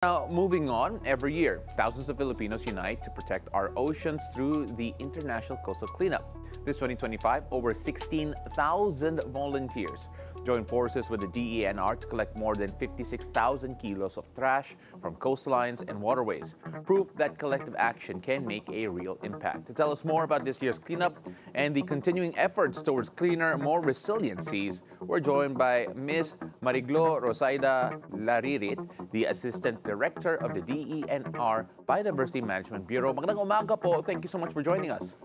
Now, moving on, every year, thousands of Filipinos unite to protect our oceans through the International Coastal Cleanup. This 2025, over 16,000 volunteers joined forces with the DENR to collect more than 56,000 kilos of trash from coastlines and waterways, proof that collective action can make a real impact. To tell us more about this year's cleanup and the continuing efforts towards cleaner, more resilient seas, we're joined by Ms. Mariglo Rosaida Laririt, the Assistant Director of the DENR Biodiversity Management Bureau. Magandang umaga po. Thank you so much for joining us.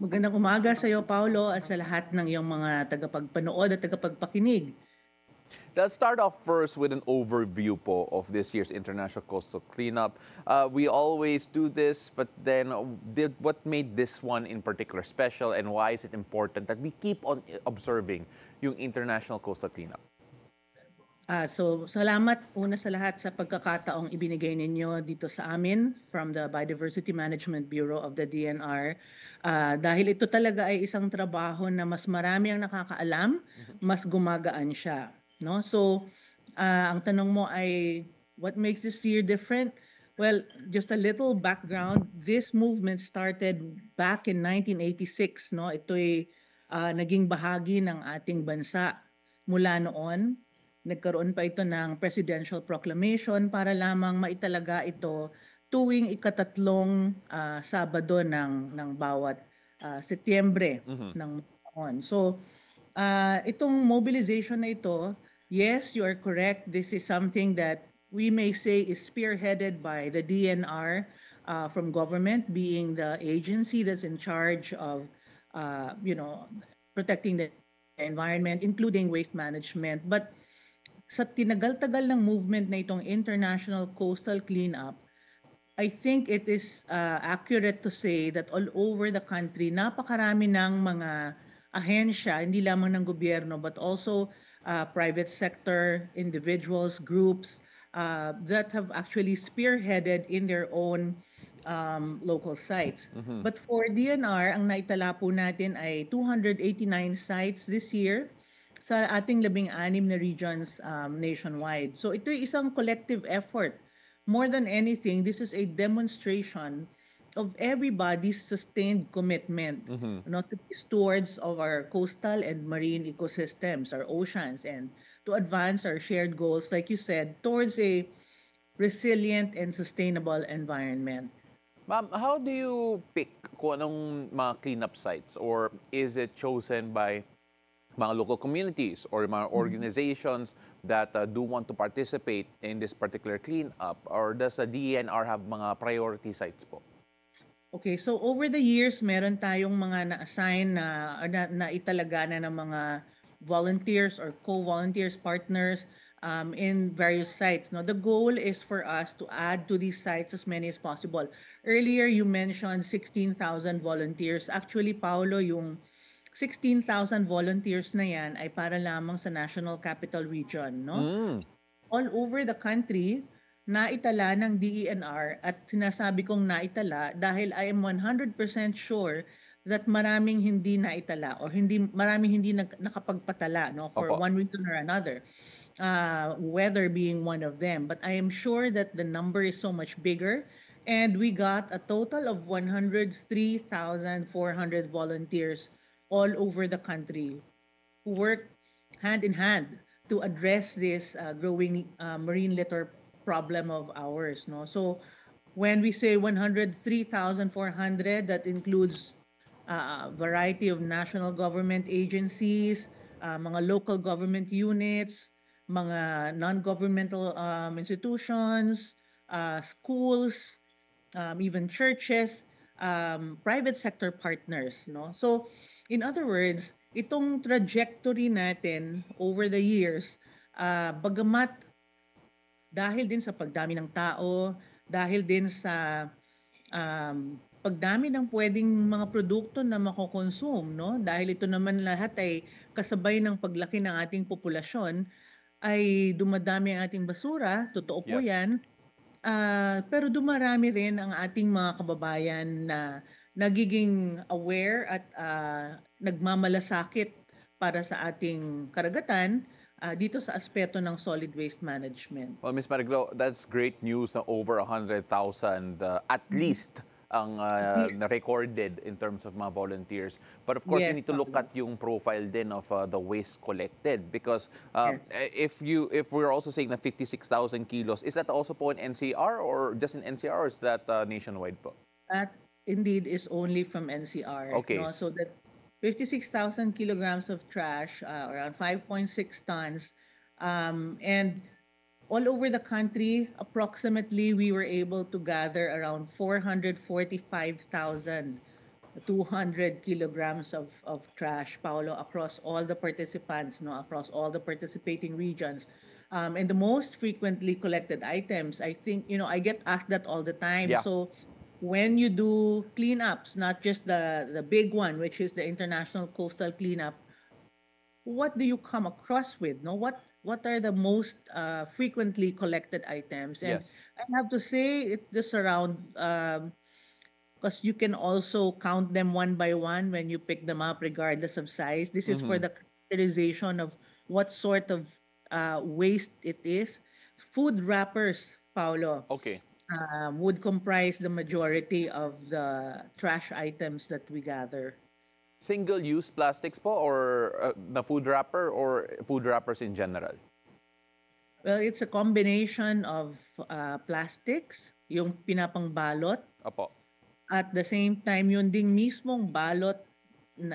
Magandang umaga sa iyo, Paulo, at sa lahat ng iyong mga tagapagpanood at tagapagpakinig. Let's start off first with an overview po of this year's International Coastal Cleanup. We always do this, but then what made this one in particular special, and why is it important that we keep on observing yung International Coastal Cleanup? So salamat una sa lahat sa pagkakataong ibinigay ninyo dito sa amin from the Biodiversity Management Bureau of the DNR. Dahil ito talaga ay isang trabaho na mas marami ang nakakaalam, mas gumagaan siya. No? So ang tanong mo ay, what makes this year different? Well, just a little background. This movement started back in 1986. No? Ito'y naging bahagi ng ating bansa mula noon. Nagkaroon pa ito ng presidential proclamation para lamang maitalaga ito tuwing ikatatlong Sabado ng bawat Setyembre ng taon. So, itong mobilization na ito, yes, you are correct. This is something that we may say is spearheaded by the DNR from government, being the agency that's in charge of, protecting the environment, including waste management. But sa tinagal-tagal ng movement na itong International Coastal Cleanup, I think it is accurate to say that all over the country, napakarami ng mga ahensya, hindi lamang ng gobyerno, but also private sector, individuals, groups that have actually spearheaded in their own local sites. But for DNR, ang naitala po natin ay 289 sites this year sa ating 16 na regions nationwide. So ito ay isang collective effort. More than anything, this is a demonstration of everybody's sustained commitment to be stewards of our coastal and marine ecosystems, our oceans, and to advance our shared goals, like you said, towards a resilient and sustainable environment. Ma'am, how do you pick kung anong mga cleanup sites, or is it chosen by mga local communities or mga organizations that do want to participate in this particular cleanup, or does the DENR have mga priority sites po? Okay, so over the years, meron tayong mga na-assign na italaga na ng mga volunteers or co-volunteers, partners in various sites. No, the goal is for us to add to these sites as many as possible. Earlier, you mentioned 16,000 volunteers. Actually, Paolo, yung 16,000 volunteers na yan ay para lamang sa National Capital Region, no? All over the country, naitala ng DENR, at sinasabi kong naitala dahil I am 100% sure that maraming hindi naitala or maraming hindi nakapagpatala, no, for Opo. one reason or another. Weather being one of them. But I am sure that the number is so much bigger. And we got a total of 103,400 volunteers all over the country who work hand in hand to address this growing marine litter problem of ours. No? So when we say 103,400, that includes a variety of national government agencies, mga local government units, mga non-governmental institutions, schools, even churches, private sector partners. No? So in other words, itong trajectory natin over the years, bagamat dahil din sa pagdami ng tao, dahil din sa pagdami ng pwedeng mga produkto na makokonsume, no? Dahil ito naman lahat ay kasabay ng paglaki ng ating populasyon, ay dumadami ang ating basura, totoo po Yes. yan. Pero dumarami rin ang ating mga kababayan na nagiging aware at nagmamalasakit para sa ating karagatan, dito sa aspeto ng solid waste management. Well, Ms. Mariglo, that's great news na over 100,000 at Mhm. least ang At least, na-recorded in terms of mga volunteers. But of course, we yes, need to look Paolo. at yung profile din of the waste collected because Yes. if we're also saying na 56,000 kilos, is that also po in NCR or just in NCR or is that nationwide po? That indeed is only from NCR, Okay. no? So that 56,000 kilograms of trash, around 5.6 tons, and all over the country, approximately we were able to gather around 445,200 kilograms of trash, Paolo, across all the participants, no, across all the participating regions. And the most frequently collected items, I think, I get asked that all the time. Yeah. So when you do cleanups, not just the big one, which is the International Coastal Cleanup, what do you come across with? No, what are the most frequently collected items? And Yes. I have to say it just around because you can also count them one by one when you pick them up, regardless of size. This is for Mm-hmm. the characterization of what sort of waste it is. Food wrappers, Paulo, Okay. would comprise the majority of the trash items that we gather. Single-use plastics po or the food wrapper or food wrappers in general? Well, it's a combination of plastics, yung pinapangbalot, Opo. at the same time, yun ding mismong balot,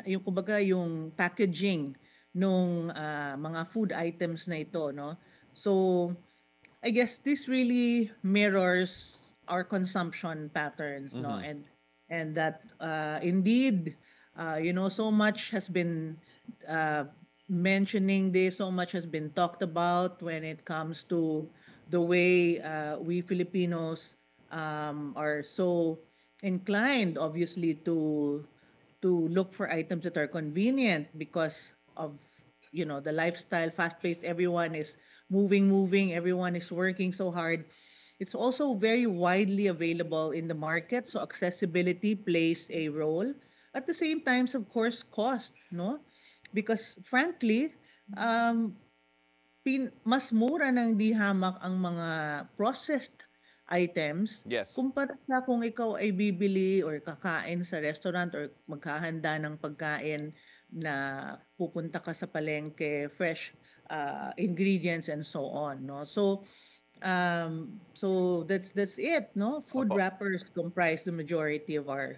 yung kumbaga yung packaging nung mga food items na ito, no? So, I guess this really mirrors our consumption patterns, no? Mm-hmm. And that indeed, so much has been uh, mentioning this, so much has been talked about when it comes to the way we Filipinos are so inclined, obviously, to look for items that are convenient because of the lifestyle, fast-paced. Everyone is moving. Everyone is working so hard. It's also very widely available in the market, so accessibility plays a role. At the same time, of course, cost, no? Because frankly, um, mas mura ng di hamak ang mga processed items Yes. kumpara sa kung ikaw ay bibili or kakain sa restaurant or maghahanda ng pagkain na pupunta ka sa palengke, fresh ingredients and so on, no? So that's it, no? Food Opo. wrappers comprise the majority of our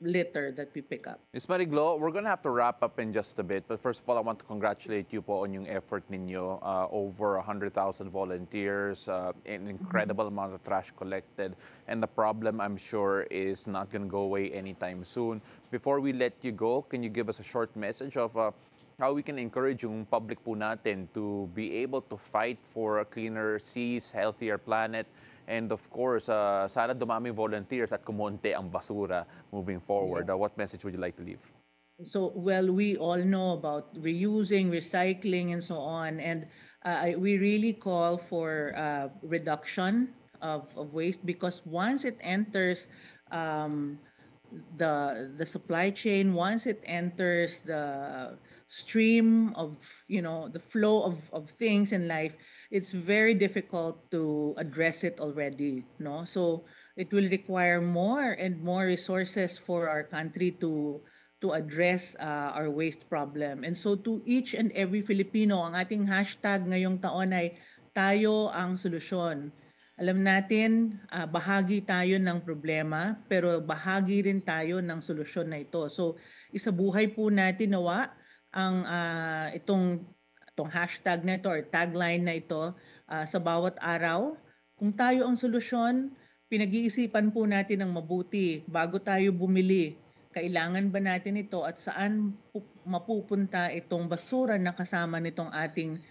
litter that we pick up. Ms. Mariglo, we're gonna have to wrap up in just a bit. But first of all, I want to congratulate you po on yung effort ninyo. Over 100,000 volunteers, an incredible amount of trash collected. And the problem, I'm sure, is not gonna go away anytime soon. Before we let you go, can you give us a short message of how we can encourage yung public po natin to be able to fight for a cleaner seas, healthier planet, and of course, sana dumami volunteers at kumonte ang basura moving forward. What message would you like to leave? So, well, we all know about reusing, recycling, and so on. And we really call for reduction of waste because once it enters um, the supply chain, once it enters the stream of the flow of things in life, it's very difficult to address it already, no? So it will require more and more resources for our country to address our waste problem. And so to each and every Filipino, ang ating hashtag ngayong taon ay tayo ang solusyon. Alam natin, bahagi tayo ng problema, pero bahagi rin tayo ng solusyon na ito. So, isabuhay po natin nawa ang itong hashtag na ito or tagline na ito sa bawat araw. Kung tayo ang solusyon, pinag-iisipan po natin ng mabuti bago tayo bumili. Kailangan ba natin ito at saan mapupunta itong basura na kasama nitong ating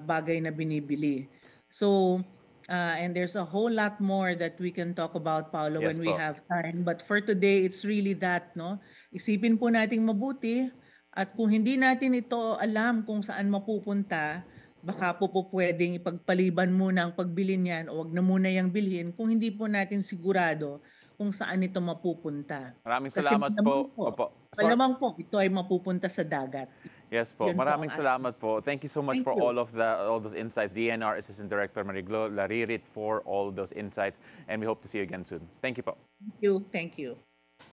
bagay na binibili. So, and there's a whole lot more that we can talk about, Paolo, Yes when we po. have time. But for today, it's really that, no? Isipin po nating mabuti at kung hindi natin ito alam kung saan mapupunta, baka po pwedeng ipagpaliban muna ang pagbili niyan o wag na muna yang bilhin kung hindi po natin sigurado kung saan ito mapupunta. Maraming Kasi salamat po. Opo. malamang po ito ay mapupunta sa dagat. Yes po. Yun po ang Maraming salamat po. Thank you so much Thank for you. all those insights. DNR Assistant Director Mariglo Laririt for all those insights, and we hope to see you again soon. Thank you po. Thank you. Thank you.